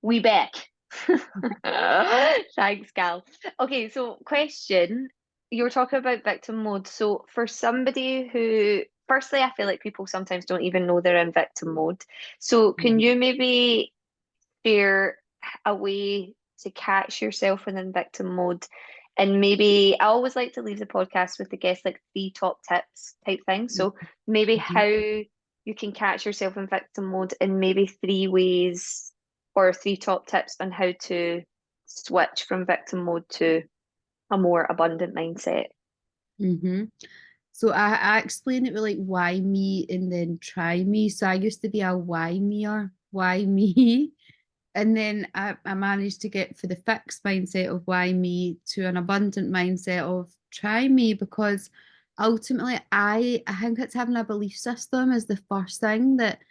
We back. Thanks, Gal. Okay, so question. You were talking about victim mode. So for somebody who, firstly, I feel like people sometimes don't even know they're in victim mode. So can Mhm. you maybe share a way to catch yourself within victim mode? And maybe I always like to leave the podcast with the guests like three top tips type thing. So maybe how Mhm. you can catch yourself in victim mode and maybe three ways or three top tips on how to switch from victim mode to a more abundant mindset. Mhm. So I explain it with like why me and then try me. So I used to be a why me-er, why me? And then I managed to get for the fixed mindset of why me to an abundant mindset of try me, because ultimately I think it's having a belief system is the first thing, that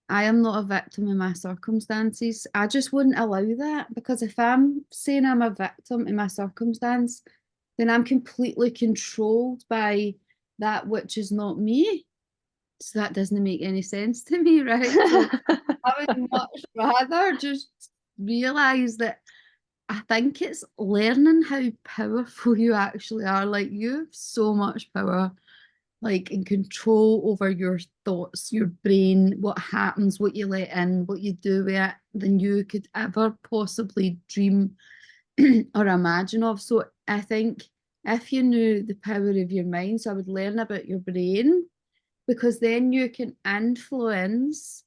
I am not a victim in my circumstances. I just wouldn't allow that, because if I'm saying I'm a victim in my circumstance, then I'm completely controlled by that which is not me. So that doesn't make any sense to me, right? So I would much rather just realize that I think it's learning how powerful you actually are. Like, you have so much power, like in control over your thoughts, your brain, what happens, what you let in, what you do with it, than you could ever possibly dream or imagine of. So I think if you knew the power of your mind, so I would learn about your brain, because then you can influence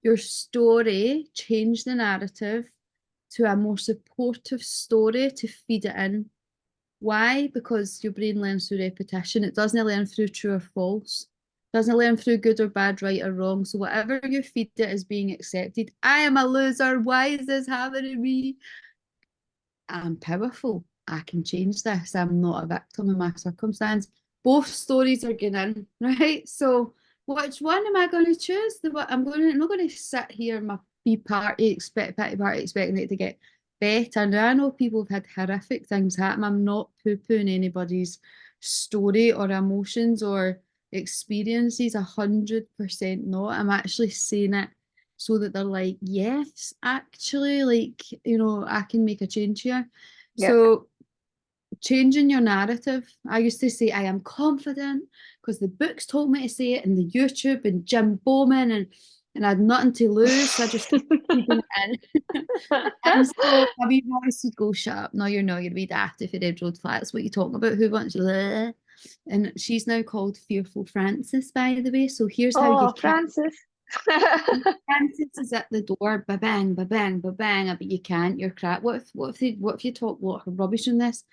your story, change the narrative to a more supportive story to feed it in. Why? Because your brain learns through repetition. It doesn't learn through true or false. It doesn't learn through good or bad, right or wrong. So whatever you feed it is being accepted. I am a loser. Why is this happening to me? I'm powerful. I can change this. I'm not a victim of my circumstance. Both stories are going in, right? So which one am I going to choose? I'm not going to sit here in my pity party, expecting it to get better. Now I know people have had horrific things happen. I'm not poo-pooing anybody's story or emotions or experiences. 100% not. I'm actually saying it so that they're like, yes, actually, like, I can make a change here. Yep. So changing your narrative. I used to say I am confident because the books told me to say it, and the YouTube and Jim Bowman, and I had nothing to lose, so I just keep feeding it in. And so my wee voice would go, shut up. No, you're not. You'd be daft if you did road flats. What are you talking about? Who wants you? And she's now called Fearful Francis, by the way. So here's how you Oh, catch Francis. Francis is at the door, ba bang, ba bang, ba bang. But you can't. You're crap. What if you talk a lot of rubbish in this?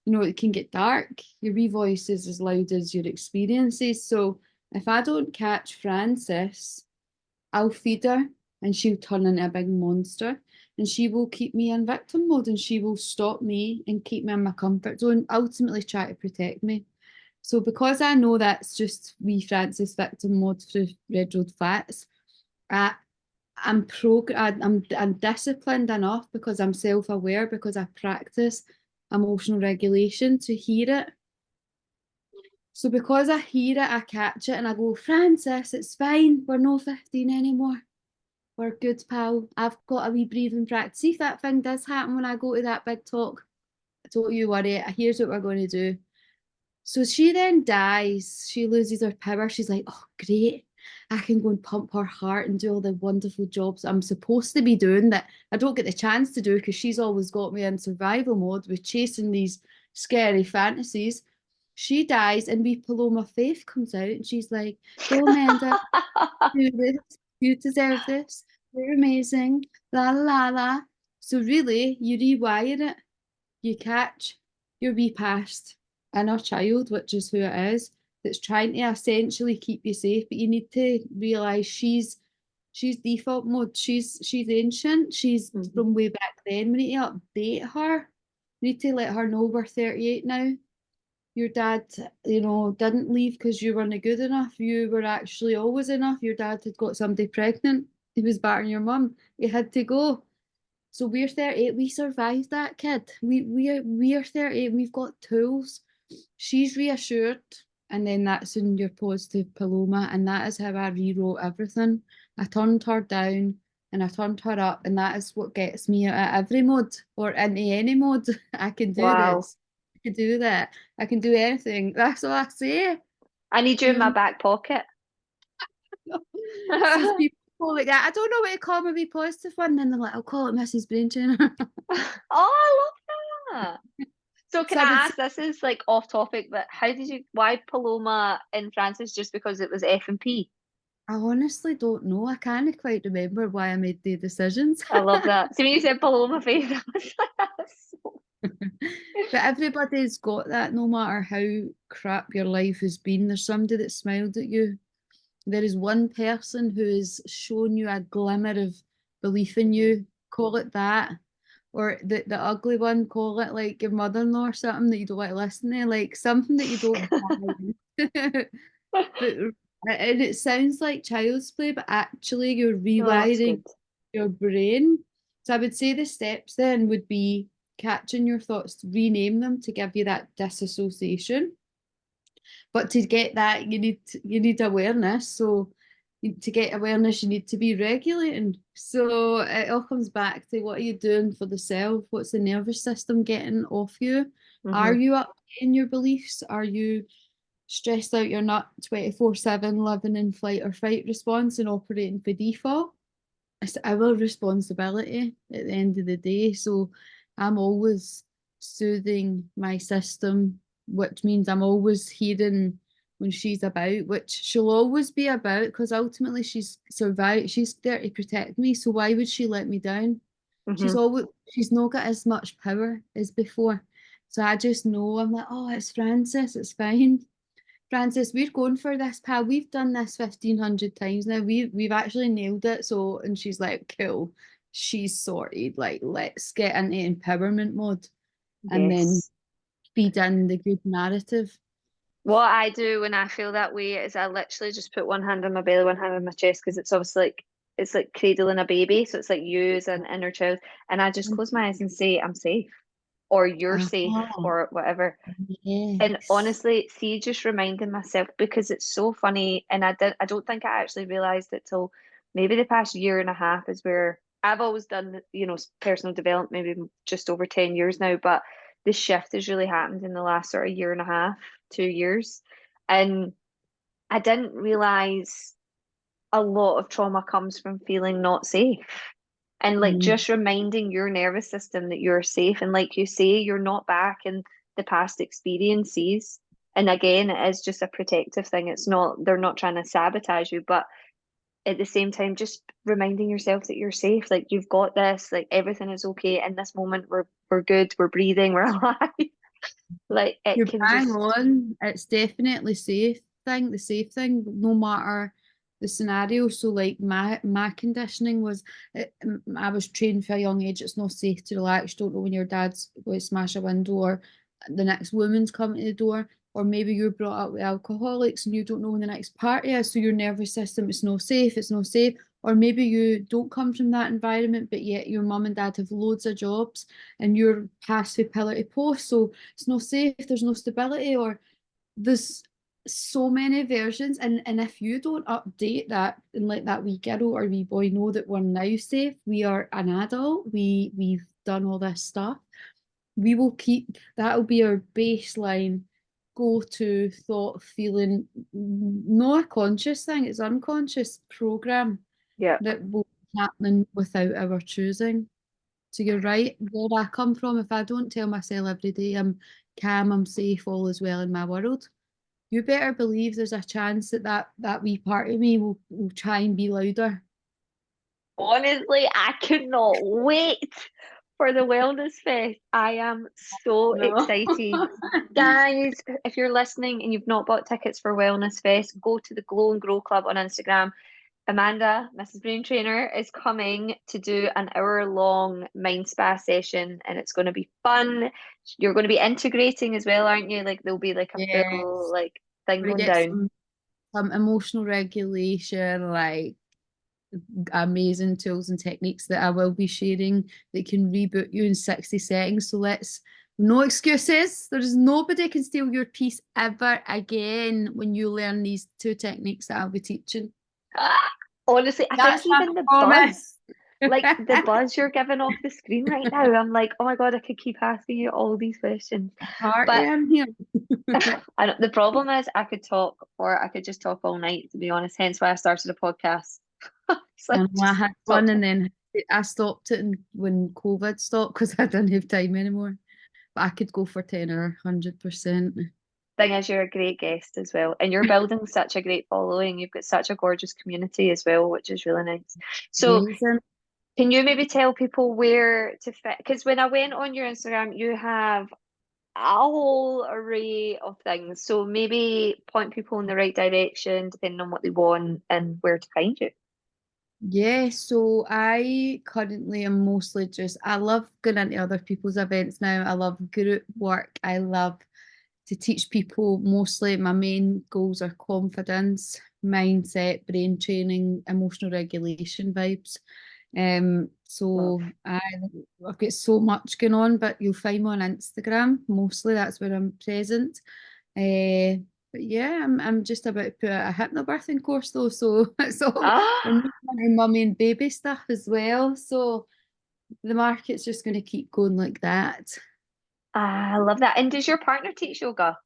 It can get dark. Your wee voice is as loud as your experiences. So if I don't catch Francis, I'll feed her, and she'll turn into a big monster, and she will keep me in victim mode, and she will stop me and keep me in my comfort zone, ultimately try to protect me. So because I know that's just wee Francis victim mode through Red Road Flats, I I'm disciplined enough, because I'm self-aware, because I practice emotional regulation, to hear it. So because I hear it, I catch it, and I go, Francis, it's fine. We're no 15 anymore. We're good, pal. I've got a wee breathing practice. See if that thing does happen when I go to that big talk. Don't you worry. Here's what we're going to do. So she then dies. She loses her power. She's like, oh, great. I can go and pump her heart and do all the wonderful jobs I'm supposed to be doing that I don't get the chance to do, because she's always got me in survival mode with chasing these scary fantasies. She dies, and wee Paloma Faith comes out, and she's like, go, Amanda, do this. You deserve this. You're amazing. La la la. So really, you rewire it. You catch your wee past inner child, which is who it is, that's trying to essentially keep you safe. But you need to realise she's default mode. She's ancient. She's Mhm. from way back then. We need to update her. We need to let her know we're 38 now. Your dad, didn't leave because you weren't good enough. You were actually always enough. Your dad had got somebody pregnant. He was battering your mum. He had to go. So we're 38. We survived that, kid. We are 38. We've got tools. She's reassured, and then that's in your positive Paloma, and that is how I rewrote everything. I turned her down. and I turned her up, and that is what gets me out of every mode or into any mode. I can do Wow. this. I can do that. I can do anything. That's all I say. I need you in my There's back pocket. See Oh, people like that. I don't know what to call my wee positive one. Then they're like, I'll call it Mrs. Brain Trainer. I love that. So can So I I would say, ask, this is like off topic, but why Paloma in Francis, just because it was F&P? I honestly don't know. I can't quite remember why I made the decisions. I love that. So when you said Paloma face, I was like, that's so... But everybody's got that, no matter how crap your life has been. There's somebody that smiled at you. There is one person who has shown you a glimmer of belief in Mhm. you. Call it that. Or the ugly one, call it like your mother-in-law or something that you don't want to listen to, like something that you don't buy. But and it sounds like child's play, but actually you're No, that's rewiring good. your brain. So I would say the steps then would be catching your thoughts, rename them to give you that disassociation. But to get that, you need awareness. So to get awareness, you need to be regulating. So it all comes back to what are you doing for the self? What's the nervous system getting off you? Are Hmm. you up in your beliefs? Are you stressed out? You're not 24/7 living in flight or fight response and operating for default. It's our responsibility at the end of the day. So I'm always soothing my system, which means I'm always hearing when she's about, which she'll always be about because ultimately she's survived. She's there to protect me. So why would she let me down? Hmm. She's not got as much power as before. So I just know I'm like, oh, it's Francis, it's fine. Francis, we're going for this, pal. We've done this 1,500 times now. We've actually nailed it. So, and she's like, cool. She's sorted. Like, let's get into empowerment mode and then Yes. feed in the good narrative. What I do when I feel that way is I literally just put one hand on my belly, one hand on my chest, because it's obviously like it's like cradling a baby. So it's like you as an inner child. And I just close my eyes and say, I'm safe, or you're safe, Oh, or whatever. And yes. honestly, see, just reminding myself, because it's so funny, and I don't think I actually realized it till maybe the past year and a half is where I've always done, personal development, maybe just over 10 years now, but the shift has really happened in the last sort of year and a half, 2 years. And I didn't realize a lot of trauma comes from feeling not safe. And like Mm. just reminding your nervous system that you're safe. And like you say, you're not back in the past experiences. And again, it is just a protective thing. It's not, they're not trying to sabotage you, but at the same time, just reminding yourself that you're safe. Like you've got this, like everything is okay. In this moment, we're good, we're breathing, we're alive. Like it You're can bang just, on. It's definitely the safe thing, no matter the scenario. So like my conditioning was, I was trained from a young age. It's not safe to relax. Don't know when your dad's going to smash a window or the next woman's coming to the door. Or maybe you're brought up with alcoholics and you don't know when the next party is. So your nervous system, it's not safe. It's not safe. Or maybe you don't come from that environment, but yet your mum and dad have loads of jobs and you're passed through pillar to post. So it's not safe, there's no stability, or there's so many versions. And if you don't update that and let that wee girl or wee boy know that we're now safe, we are an adult, we've done all this stuff, we will keep that'll be our baseline go-to thought feeling, not a conscious thing, it's unconscious program yeah. that will be happening without our choosing. So you're right, where I come from, if I don't tell myself every day I'm calm, I'm safe, all is well in my world, you better believe there's a chance that that wee part of me will try and be louder. Honestly, I could not wait for the Wellness Fest. I am so No. excited. Guys, if you're listening and you've not bought tickets for Wellness Fest, go to the Glow and Grow Club on Instagram. Amanda, Mrs. Brain Trainer, is coming to do an hour-long mind spa session, and it's going to be fun. You're going to be integrating as well, aren't you? Like there'll be like a full Yes. like thing We going get down. some emotional regulation, like amazing tools and techniques that I will be sharing that can reboot you in 60 seconds. So no excuses. There's nobody can steal your peace ever again when you learn these two techniques that I'll be teaching. Ah, honestly, I think That's my even the buzz. promise. like the buzz you're giving off the screen right now. I'm like, oh my God, I could keep asking you all these questions. Party But in here. the problem is I could talk or I could just talk all night, to be honest. Hence why I started a podcast. It's like And I just had talk one, to me. and then I stopped it when COVID stopped because I didn't have time anymore. But I could go for 10 or 100%. Thing is, you're a great guest as well, and you're building such a great following. You've got such a gorgeous community as well, which is really nice. So, Amazing. can you maybe tell people where to fit? Because when I went on your Instagram, you have a whole array of things. So maybe point people in the right direction, depending on what they want and where to find you. Yeah, so I currently am mostly just, I love going into other people's events now. I love group work. I love to teach people. Mostly my main goals are confidence, mindset, brain training, emotional regulation vibes. Love. So I've got so much going on, but you'll find me on Instagram. Mostly that's where I'm present. Uh, but yeah, I'm just about to put out a hypnobirthing course though, so it's all we're Ah, moving into mummy and baby stuff as well. So the market's just going to keep going like that. I love that. And does your partner teach yoga?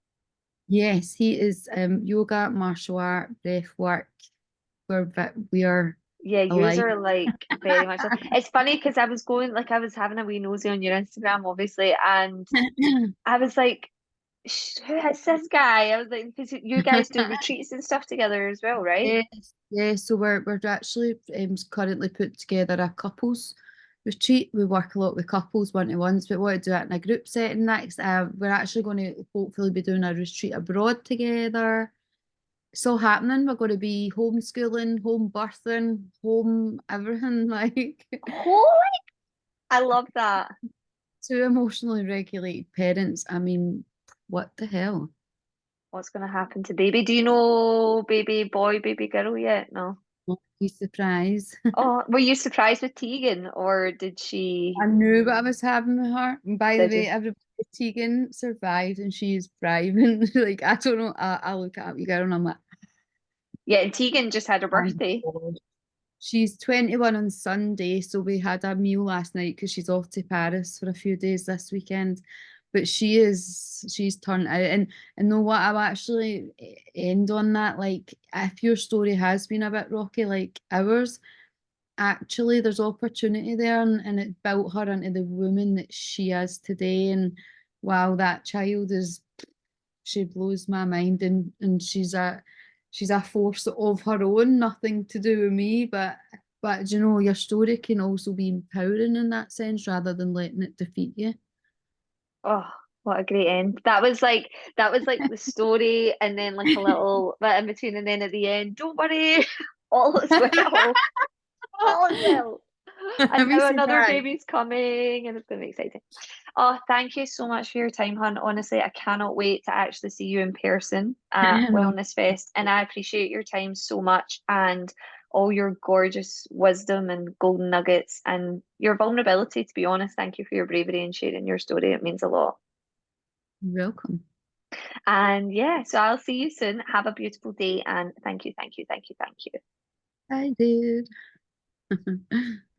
Yes, he is yoga, martial art, breath work. We are Yeah, yous alike. are like very much. It's funny because I was going like I was having a wee nosy on your Instagram, obviously, and I was like, Who is this guy?" I was like, "Because you guys do retreats and stuff together as well, right?" Yes, yes. So we're actually currently put together a couples retreat. We work a lot with couples one to ones, but we want to do it in a group setting next. We're actually going to hopefully be doing a retreat abroad together. It's all happening. We're going to be homeschooling, home birthing, home everything. Like Holy, I love that. two emotionally regulated parents. I mean, what the hell? What's going to happen to baby? Do you know baby boy, baby girl yet? No. What a surprise. Oh, were you surprised with Tegan, or did she? I knew what I was having with her. And by the Did you? way, everybody, Tegan survived and she's thriving. Like, I don't know. I look at you girl and I'm like, Yeah, and Tegan just had her thank birthday. God. She's 21 on Sunday, so we had a meal last night because she's off to Paris for a few days this weekend. But she's turned out, and know what, I'll actually end on that. Like, if your story has been a bit rocky, like ours, actually there's opportunity there, and it built her into the woman that she is today. And wow, that child is, she blows my mind, and she's a force of her own, nothing to do with me. But you know, your story can also be empowering in that sense rather than letting it defeat you. Oh, what a great end. That was like the story and then like a little bit in between and then at the end, don't worry, all is well. All is well. And We now said another that. baby's coming and it's gonna be exciting. Oh, thank you so much for your time, Hun. Honestly, I cannot wait to actually see you in person at No, Wellness Fest. And I appreciate your time so much and all your gorgeous wisdom and golden nuggets and your vulnerability, to be honest. Thank you for your bravery and sharing your story. It means a lot. you're welcome. And yeah, so I'll see you soon. Have a beautiful day and thank you, thank you, thank you, thank you. I did.